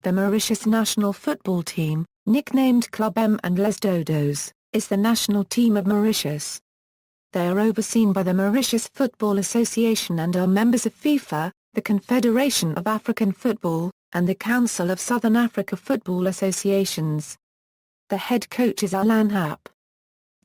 The Mauritius national football team, nicknamed Club M and Les Dodos, is the national team of Mauritius. They are overseen by the Mauritius Football Association and are members of FIFA, the Confederation of African Football, and the Council of Southern Africa Football Associations. The head coach is Alain Happe.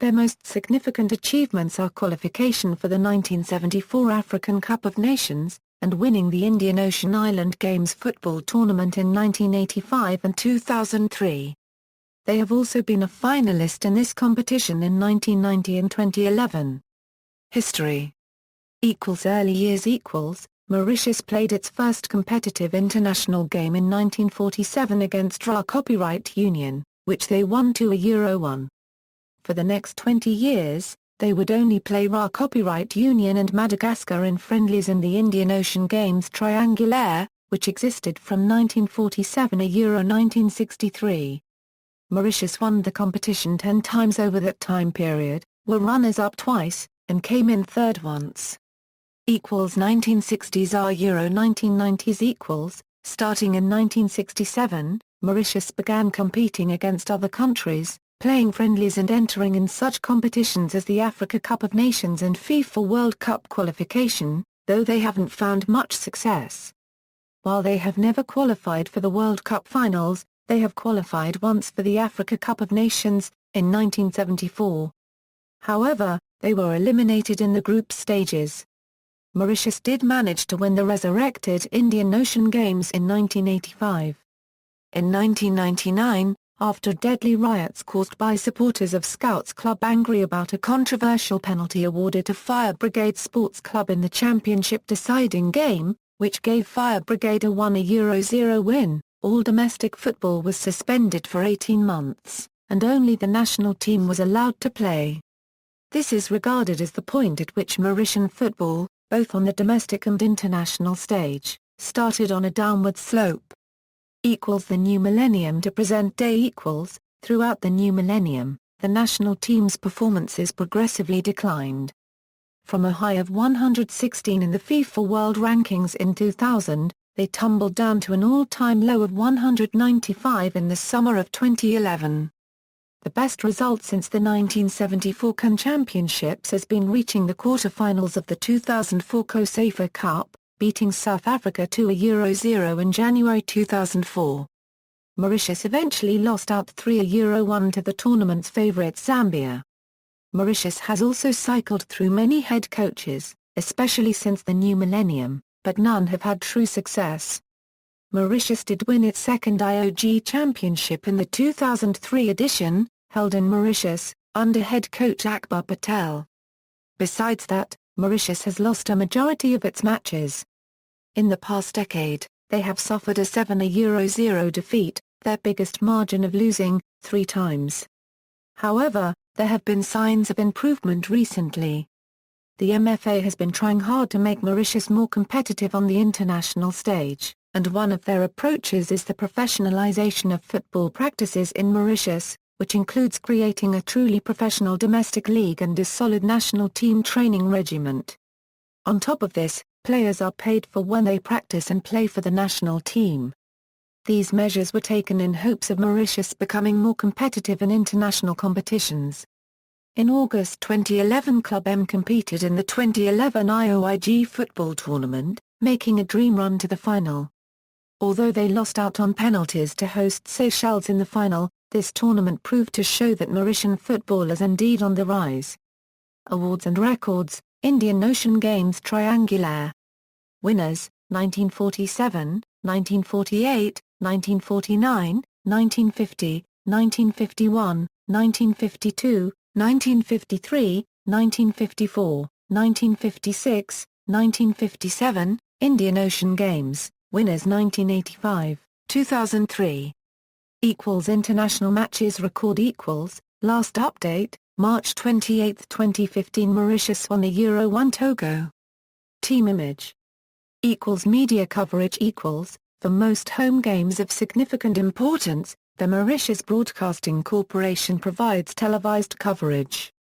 Their most significant achievements are qualification for the 1974 African Cup of Nations, and winning the Indian Ocean Island Games football tournament in 1985 and 2003. They have also been a finalist in this competition in 1990 and 2011. History. Early years. Mauritius played its first competitive international game in 1947 against RA Copyright Union, which they won 2-1. For the next 20 years, they would only play RA Copyright Union and Madagascar in friendlies in the Indian Ocean Games Triangulaire, which existed from 1947 to 1963. Mauritius won the competition 10 times over that time period, were runners-up twice, and came in third once. 1960s are 1990s. Starting in 1967, Mauritius began competing against other countries, playing friendlies and entering in such competitions as the Africa Cup of Nations and FIFA World Cup qualification, though they haven't found much success. While they have never qualified for the World Cup finals, they have qualified once for the Africa Cup of Nations, in 1974. However, they were eliminated in the group stages. Mauritius did manage to win the resurrected Indian Ocean Games in 1985. In 1999, after deadly riots caused by supporters of Scouts Club angry about a controversial penalty awarded to Fire Brigade Sports Club in the championship deciding game, which gave Fire Brigade a 1-0 win, all domestic football was suspended for 18 months, and only the national team was allowed to play. This is regarded as the point at which Mauritian football, both on the domestic and international stage, started on a downward slope. The new millennium to present day. Throughout the new millennium, the national team's performances progressively declined. From a high of 116 in the FIFA World Rankings in 2000, they tumbled down to an all-time low of 195 in the summer of 2011. The best result since the 1974 CAN Championships has been reaching the quarter-finals of the 2004 COSAFA Cup, beating South Africa 2-0 in January 2004. Mauritius eventually lost out 3-1 to the tournament's favourite Zambia. Mauritius has also cycled through many head coaches, especially since the new millennium, but none have had true success. Mauritius did win its second IOG championship in the 2003 edition, held in Mauritius, under head coach Akbar Patel. Besides that, Mauritius has lost a majority of its matches. In the past decade, they have suffered a 7-0 defeat, their biggest margin of losing, 3 times. However, there have been signs of improvement recently. The MFA has been trying hard to make Mauritius more competitive on the international stage, and one of their approaches is the professionalization of football practices in Mauritius, which includes creating a truly professional domestic league and a solid national team training regiment. On top of this, players are paid for when they practice and play for the national team. These measures were taken in hopes of Mauritius becoming more competitive in international competitions. In August 2011, Club M competed in the 2011 IOIG football tournament, making a dream run to the final. Although they lost out on penalties to host Seychelles in the final, this tournament proved to show that Mauritian football is indeed on the rise. Awards and records: Indian Ocean Games Triangulaire. Winners: 1947, 1948, 1949, 1950, 1951, 1952, 1953, 1954, 1956, 1957, Indian Ocean Games, winners 1985, 2003. International matches record. Last update, March 28, 2015. Mauritius 1-1 Togo. Team image. Media coverage. For most home games of significant importance, the Mauritius Broadcasting Corporation provides televised coverage.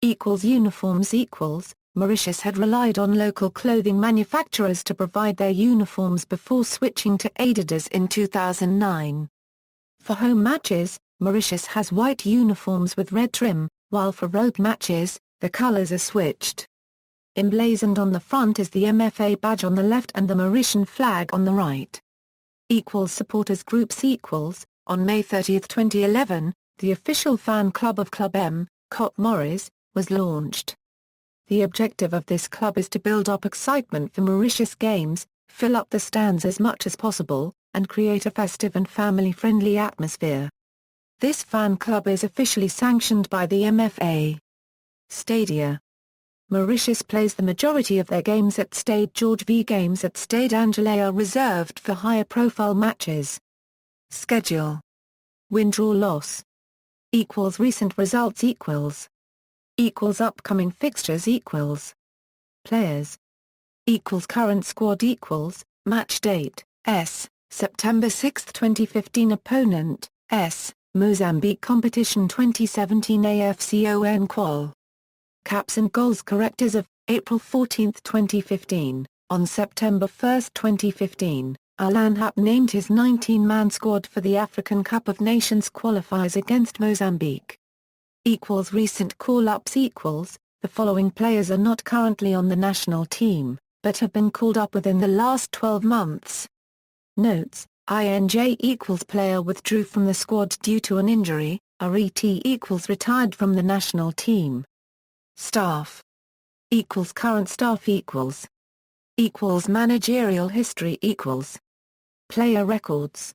Uniforms. Mauritius had relied on local clothing manufacturers to provide their uniforms before switching to Adidas in 2009. For home matches, Mauritius has white uniforms with red trim, while for road matches, the colors are switched. Emblazoned on the front is the MFA badge on the left and the Mauritian flag on the right. Supporters groups. On May 30, 2011, the official fan club of Club M, Cot Maurice, was launched. The objective of this club is to build up excitement for Mauritius games, fill up the stands as much as possible, and create a festive and family-friendly atmosphere. This fan club is officially sanctioned by the MFA. Stadia. Mauritius plays the majority of their games at Stade George V. Games at Stade Angélé are reserved for higher-profile matches. Schedule. Win-draw-loss. Recent results. Upcoming fixtures. Players. Current squad. Match date, September 6, 2015. Opponent, Mozambique. Competition 2017 AFCON Qual. Caps and goals. Correctors of April 14, 2015. On September 1, 2015, Alain Happe named his 19-man squad for the African Cup of Nations qualifiers against Mozambique. Recent call-ups. The following players are not currently on the national team, but have been called up within the last 12 months. Notes: INJ player withdrew from the squad due to an injury, RET retired from the national team. Staff current staff managerial history Player records